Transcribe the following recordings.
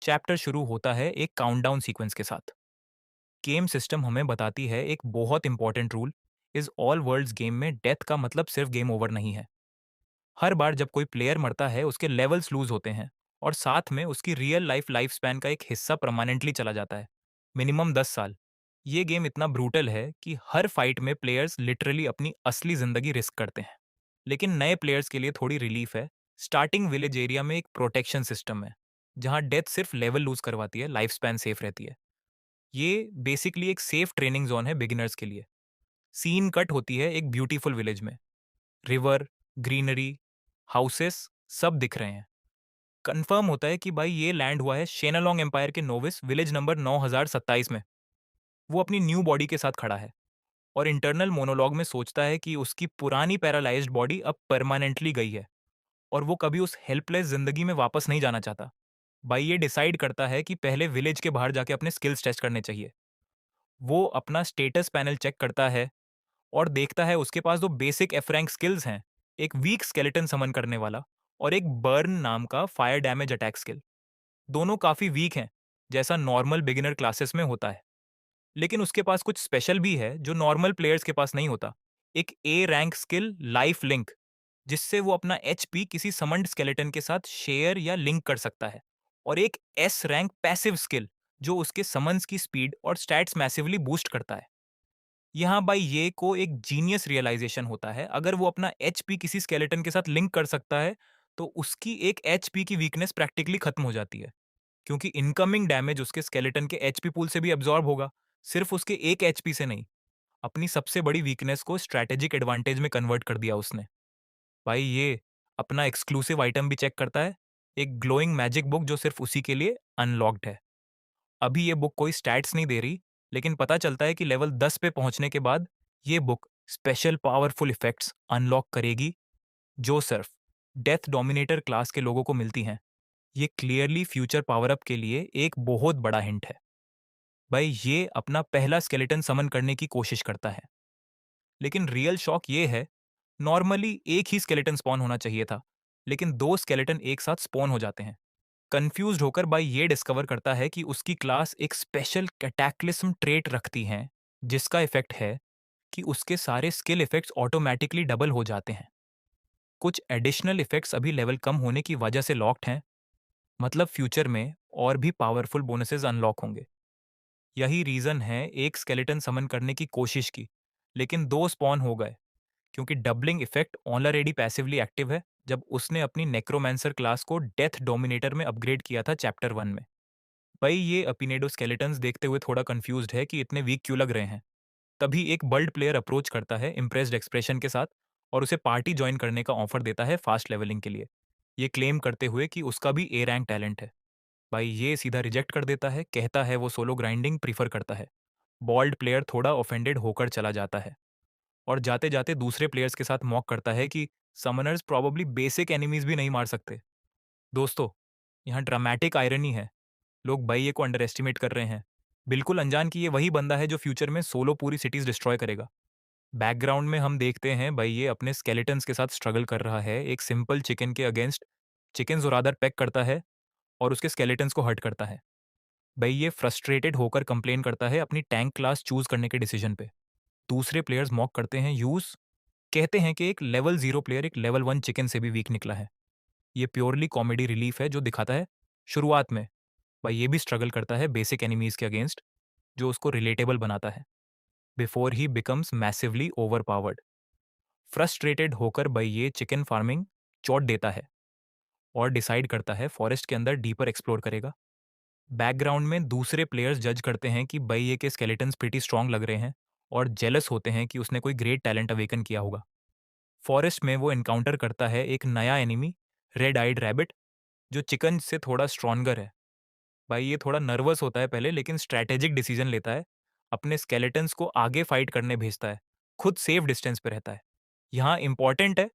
Chapter शुरू होता है एक काउंटडाउन सीक्वेंस के साथ। गेम सिस्टम हमें बताती है एक बहुत इंपॉर्टेंट रूल। इज ऑल वर्ल्ड्स गेम में डेथ का मतलब सिर्फ गेम ओवर नहीं है। हर बार जब कोई प्लेयर मरता है उसके लेवल्स लूज होते हैं और साथ में उसकी रियल लाइफ स्पैन का एक हिस्सा परमानेंटली चला जाता है, मिनिमम 10 साल। ये गेम इतना ब्रूटल है कि हर फाइट में प्लेयर्स लिटरली अपनी असली जिंदगी रिस्क करते हैं। लेकिन नए प्लेयर्स के लिए थोड़ी रिलीफ है। स्टार्टिंग विलेज एरिया में एक प्रोटेक्शन सिस्टम है, जहां डेथ सिर्फ लेवल लूज करवाती है, लाइफ स्पैन सेफ रहती है। ये बेसिकली एक सेफ ट्रेनिंग जोन है बिगिनर्स के लिए। सीन कट होती है एक ब्यूटीफुल विलेज में। रिवर, ग्रीनरी, हाउसेस सब दिख रहे हैं। कंफर्म होता है कि भाई ये लैंड हुआ है शेनालोंग एम्पायर के नोविस विलेज नंबर 9027 में। वो अपनी न्यू बॉडी के साथ खड़ा है और इंटरनल मोनोलॉग में सोचता है कि उसकी पुरानी पैरालाइज्ड बॉडी अब परमानेंटली गई है और वो कभी उस हेल्पलेस जिंदगी में वापस नहीं जाना चाहता। भाई ये डिसाइड करता है कि पहले विलेज के बाहर जाके अपने स्किल्स टेस्ट करने चाहिए। वो अपना स्टेटस पैनल चेक करता है और देखता है उसके पास दो बेसिक एफ रैंक स्किल्स हैं, एक वीक स्केलेटन समन करने वाला और एक बर्न नाम का फायर डैमेज अटैक स्किल। दोनों काफी वीक हैं, जैसा नॉर्मल बिगिनर क्लासेस में होता है। लेकिन उसके पास कुछ स्पेशल भी है जो नॉर्मल प्लेयर्स के पास नहीं होता। एक A rank skill life link, जिससे वो अपना एचपी किसी समन्ड स्केलेटन के साथ शेयर या लिंक कर सकता है। और एक एस रैंक पैसिव स्किल जो उसके समन्स की स्पीड और स्टैट्स मैसिवली बूस्ट करता है। यहाँ बाई ये को एक जीनियस रियलाइजेशन होता है, अगर वो अपना एचपी किसी स्केलेटन के साथ लिंक कर सकता है तो उसकी एक एचपी की वीकनेस प्रैक्टिकली खत्म हो जाती है, क्योंकि इनकमिंग डैमेज उसके स्केलेटन के एचपी पूल से भी एब्जॉर्ब होगा, सिर्फ उसके एक एचपी से नहीं। अपनी सबसे बड़ी वीकनेस को स्ट्रैटेजिक एडवांटेज में कन्वर्ट कर दिया उसने। भाई ये अपना एक्सक्लूसिव आइटम भी चेक करता है, एक ग्लोइंग मैजिक बुक जो सिर्फ उसी के लिए अनलॉक्ड है। अभी ये बुक कोई स्टैट्स नहीं दे रही, लेकिन पता चलता है कि लेवल 10 पे पहुंचने के बाद ये book special powerful effects unlock करेगी जो सिर्फ डेथ डोमिनेटर क्लास के लोगों को मिलती हैं। ये क्लियरली फ्यूचर पावर अप के लिए एक बहुत बड़ा हिंट है। भाई ये अपना पहला स्केलेटन समन करने की कोशिश करता है, लेकिन रियल शॉक ये है, नॉर्मली एक ही स्केलेटन स्पॉन होना चाहिए था, लेकिन दो स्केलेटन एक साथ स्पॉन हो जाते हैं। कंफ्यूज्ड होकर बाई ये डिस्कवर करता है कि उसकी क्लास एक स्पेशल कैटैक्लिस्म ट्रेट रखती है, जिसका इफेक्ट है कि उसके सारे स्किल इफेक्ट्स ऑटोमेटिकली डबल हो जाते हैं। कुछ एडिशनल इफेक्ट्स अभी लेवल कम होने की वजह से लॉक्ड हैं, मतलब फ्यूचर में और भी पावरफुल बोनसेस अनलॉक होंगे। यही रीजन है एक स्केलेटन समन करने की कोशिश की, लेकिन दो स्पॉन हो गए, क्योंकि doubling effect already passively active है जब उसने अपनी नेक्रोमैंसर क्लास को डेथ डोमिनेटर में अपग्रेड किया था चैप्टर 1 में। भाई ये अपिनेडो स्केलेटन्स देखते हुए थोड़ा कंफ्यूज्ड है कि इतने वीक क्यों लग रहे हैं। तभी एक बल्ड प्लेयर अप्रोच करता है इम्प्रेस्ड एक्सप्रेशन के साथ और उसे पार्टी ज्वाइन करने का ऑफर देता है फास्ट लेवलिंग के लिए, ये क्लेम करते हुए कि उसका भी ए रैंक टैलेंट है। भाई ये सीधा रिजेक्ट कर देता है, कहता है वो सोलो ग्राइंडिंग प्रीफर करता है। बॉल्ड प्लेयर थोड़ा ऑफेंडेड होकर चला जाता है और जाते जाते दूसरे प्लेयर्स के साथ मॉक करता है कि समनर्स प्रॉब्ली बेसिक एनिमीज भी नहीं मार सकते। दोस्तों, यहाँ ड्रामेटिक आयरनी है। लोग बाइये को अंडर एस्टिमेट कर रहे हैं, बिल्कुल अनजान कि ये वही बंदा है जो फ्यूचर में सोलो पूरी सिटीज डिस्ट्रॉय करेगा। बैकग्राउंड में हम देखते हैं बाइये अपने स्केलेटन्स के साथ स्ट्रगल कर रहा है, एक सिंपल चिकन के अगेंस्ट। चिकन जोरादर पैक करता है और उसके स्केलेटन्स को हर्ट करता है। बाइये फ्रस्ट्रेटेड होकर कंप्लेन करता है अपनी टैंक क्लास चूज करने के डिसीजन पे। दूसरे प्लेयर्स मॉक करते हैं यूज, कहते हैं कि एक लेवल 0 प्लेयर एक लेवल 1 चिकन से भी वीक निकला है। ये प्योरली कॉमेडी रिलीफ है जो दिखाता है शुरुआत में भाई ये भी स्ट्रगल करता है बेसिक एनिमीज के अगेंस्ट, जो उसको रिलेटेबल बनाता है before he becomes massively over powered. Frustrated होकर भाई ये चिकन फार्मिंग चोट देता है और डिसाइड करता है फॉरेस्ट के अंदर डीपर एक्सप्लोर करेगा। बैकग्राउंड में दूसरे प्लेयर्स जज करते हैं कि भाई ये के स्केलेटन्स प्रीटी स्ट्रांग लग रहे हैं और जेलस होते हैं कि उसने कोई ग्रेट टैलेंट अवेकन किया होगा। फॉरेस्ट में वो एनकाउंटर करता है एक नया एनिमी, रेड आइड रैबिट, जो चिकन से थोड़ा स्ट्रॉन्गर है। भाई ये थोड़ा नर्वस होता है पहले, लेकिन स्ट्रैटेजिक डिसीजन लेता है, अपने स्केलेटन्स को आगे फाइट करने भेजता है, खुद सेफ डिस्टेंस पे रहता है। यहाँ इंपॉर्टेंट है,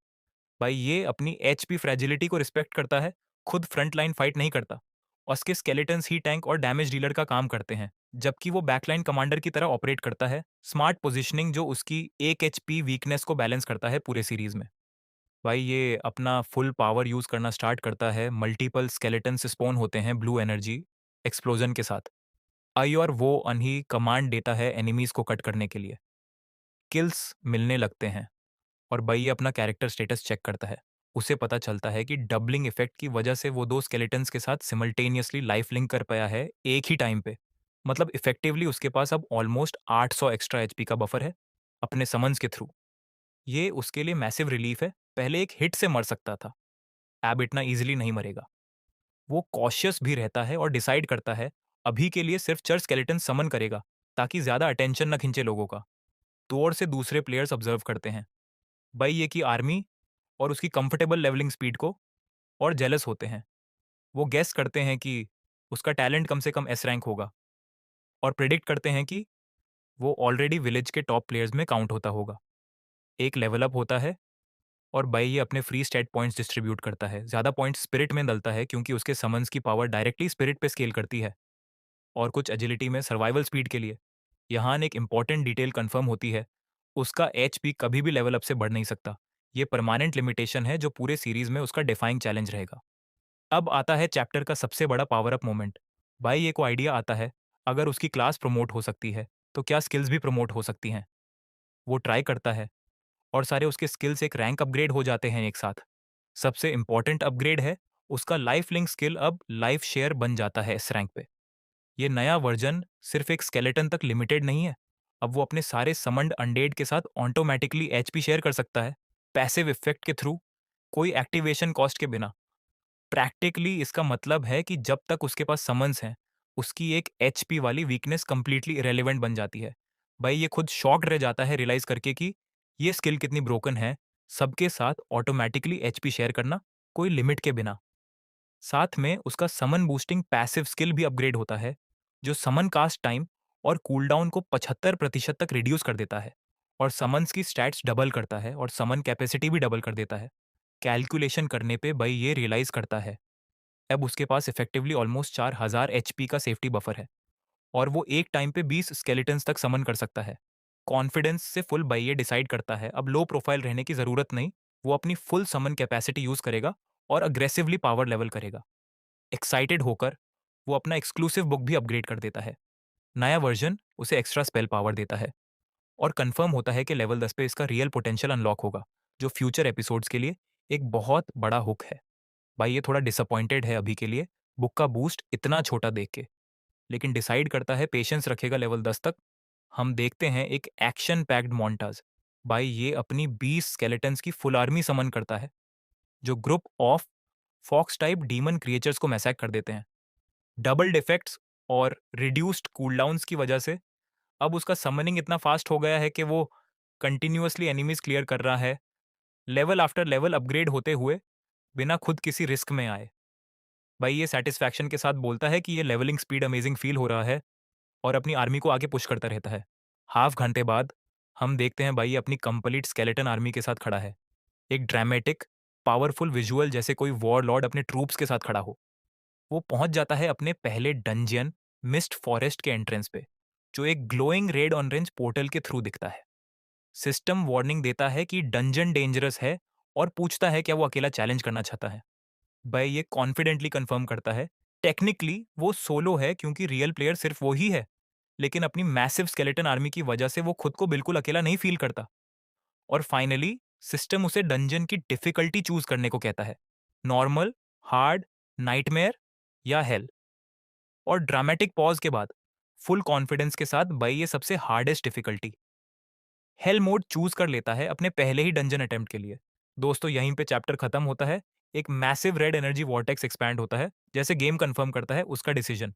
भाई ये अपनी एचपी फ्रेजिलिटी को रिस्पेक्ट करता है, खुद फ्रंट लाइन फाइट नहीं करता। उसके स्केलेटन्स ही टैंक और डैमेज डीलर का काम करते हैं, जबकि वो बैकलाइन कमांडर की तरह ऑपरेट करता है। स्मार्ट पोजिशनिंग जो उसकी एक एचपी वीकनेस को बैलेंस करता है पूरे सीरीज में। भाई ये अपना फुल पावर यूज करना स्टार्ट करता है, मल्टीपल स्केलेटन स्पॉन होते हैं ब्लू एनर्जी एक्सप्लोजन के साथ। आई और वो अनही कमांड देता है एनिमीज को कट करने के लिए। किल्स मिलने लगते हैं और बई अपना कैरेक्टर स्टेटस चेक करता है। उसे पता चलता है कि डबलिंग इफेक्ट की वजह से वो दो स्केलेटन्स के साथ सिमल्टेनियसली लाइफ लिंक कर पाया है एक ही टाइम पे। मतलब इफेक्टिवली उसके पास अब ऑलमोस्ट 800 एक्स्ट्रा एचपी का बफर है अपने समन्स के थ्रू। ये उसके लिए मैसिव रिलीफ है। पहले एक हिट से मर सकता था, अब इतना इजीली नहीं मरेगा। वो कॉशियस भी रहता है और डिसाइड करता है अभी के लिए सिर्फ चर स्केलेटन समन करेगा ताकि ज्यादा अटेंशन न खींचे लोगों का। दूर से दूसरे प्लेयर्स ऑब्जर्व करते हैं भाई ये की आर्मी और उसकी कंफर्टेबल लेवलिंग स्पीड को, और जेलस होते हैं। वो गेस करते हैं कि उसका टैलेंट कम से कम एस रैंक होगा और प्रिडिक्ट करते हैं कि वो ऑलरेडी विलेज के टॉप प्लेयर्स में काउंट होता होगा। एक लेवल अप होता है और बाई ये अपने फ्री स्टेट पॉइंट्स डिस्ट्रीब्यूट करता है। ज़्यादा पॉइंट्स स्पिरिट में डलता है क्योंकि उसके समन्स की पावर डायरेक्टली स्पिरिट पे स्केल करती है। और कुछ एजिलिटी में सर्वाइवल स्पीड के लिए यहाँ एक इंपॉर्टेंट डिटेल कंफर्म होती है, उसका एचपी कभी भी लेवल अप से बढ़ नहीं सकता। ये परमानेंट लिमिटेशन है जो पूरे सीरीज में उसका डिफाइंग चैलेंज रहेगा। अब आता है चैप्टर का सबसे बड़ा पावर अप मोमेंट। भाई ये को आइडिया आता है अगर उसकी क्लास प्रमोट हो सकती है तो क्या स्किल्स भी प्रमोट हो सकती हैं। वो ट्राई करता है और सारे उसके स्किल्स एक रैंक अपग्रेड हो जाते हैं एक साथ। सबसे इंपॉर्टेंट अपग्रेड है उसका लाइफ लिंक स्किल अब लाइफ शेयर बन जाता है इस रैंक पे। ये नया वर्जन सिर्फ एक स्केलेटन तक लिमिटेड नहीं है, अब वो अपने सारे समन्ड अनडेड के साथ ऑटोमेटिकली एचपी शेयर कर सकता है पैसिव इफेक्ट के थ्रू, कोई एक्टिवेशन कॉस्ट के बिना। प्रैक्टिकली इसका मतलब है कि जब तक उसके पास समन्स हैं उसकी एक एचपी वाली वीकनेस कंप्लीटली इरेलीवेंट बन जाती है। भाई ये खुद शॉक्ड रह जाता है रियलाइज करके कि ये स्किल कितनी ब्रोकन है, सबके साथ ऑटोमेटिकली एचपी शेयर करना कोई लिमिट के बिना। साथ में उसका समन बूस्टिंग पैसिव स्किल भी अपग्रेड होता है जो समन कास्ट टाइम और कूलडाउन को 75% तक रिड्यूस कर देता है और समन्स की स्टैट्स डबल करता है और समन कैपेसिटी भी डबल कर देता है। कैलकुलेशन करने पे भाई ये रियलाइज करता है अब उसके पास इफेक्टिवली ऑलमोस्ट 4000 एचपी का सेफ्टी बफर है और वो एक टाइम पे 20 स्केलेटन्स तक समन कर सकता है। कॉन्फिडेंस से फुल बाई ये डिसाइड करता है अब लो प्रोफाइल रहने की जरूरत नहीं, वो अपनी फुल समन कैपेसिटी यूज करेगा और अग्रेसिवली पावर लेवल करेगा। एक्साइटेड होकर वो अपना एक्सक्लूसिव बुक भी अपग्रेड कर देता है। नया वर्जन उसे एक्स्ट्रा स्पेल पावर देता है और कंफर्म होता है कि लेवल 10 पे इसका रियल पोटेंशियल अनलॉक होगा जो फ्यूचर एपिसोड्स के लिए एक बहुत बड़ा हुक है। भाई ये थोड़ा डिसअपॉइंटेड है अभी के लिए बुक का बूस्ट इतना छोटा देख के, लेकिन डिसाइड करता है पेशेंस रखेगा लेवल 10 तक। हम देखते हैं एक एक्शन पैक्ड मोन्टाज। भाई ये अपनी 20 स्केलेटन्स की फुल आर्मी समन करता है जो group of fox type demon creatures को मैसैक कर देते हैं। डबल डिफेक्ट्स और रिड्यूस्ड कूलडाउन्स की वजह से अब उसका समनिंग इतना फास्ट हो गया है कि वो कंटिन्यूअसली एनिमीज क्लियर कर रहा है, लेवल आफ्टर लेवल अपग्रेड होते हुए बिना खुद किसी रिस्क में आए। भाई ये सेटिस्फैक्शन के साथ बोलता है कि ये लेवलिंग स्पीड अमेजिंग फील हो रहा है और अपनी आर्मी को आगे पुश करता रहता है। हाफ घंटे बाद हम देखते हैं भाई ये अपनी कंप्लीट स्केलेटन आर्मी के साथ खड़ा है। एक ड्रामेटिक पावरफुल विजुअल जैसे कोई वॉर लॉर्ड अपने ट्रूप्स के साथ खड़ा हो। वो पहुंच जाता है अपने पहले डंजियन मिस्ट फॉरेस्ट के एंट्रेंस पे जो एक ग्लोइंग रेड ऑरेंज पोर्टल के थ्रू दिखता है। सिस्टम वार्निंग देता है कि डंजन डेंजरस है और पूछता है क्या वो अकेला चैलेंज करना चाहता है। भाई ये कॉन्फिडेंटली कंफर्म करता है टेक्निकली वो सोलो है क्योंकि रियल प्लेयर सिर्फ वो ही है, लेकिन अपनी मैसिव स्केलेटन आर्मी की वजह से वो खुद को बिल्कुल अकेला नहीं फील करता। और फाइनली सिस्टम उसे डंजन की डिफिकल्टी चूज करने को कहता है, नॉर्मल, हार्ड, नाइटमेयर या हेल। और ड्रामेटिक पॉज के बाद फुल कॉन्फिडेंस के साथ भाई ये सबसे hardest difficulty hello mode choose कर लेता है अपने पहले ही डंजन अटेम्प्ट के लिए। दोस्तों यहीं पे चैप्टर खत्म होता है। एक massive red energy vortex expand होता है जैसे गेम कंफर्म करता है उसका डिसीजन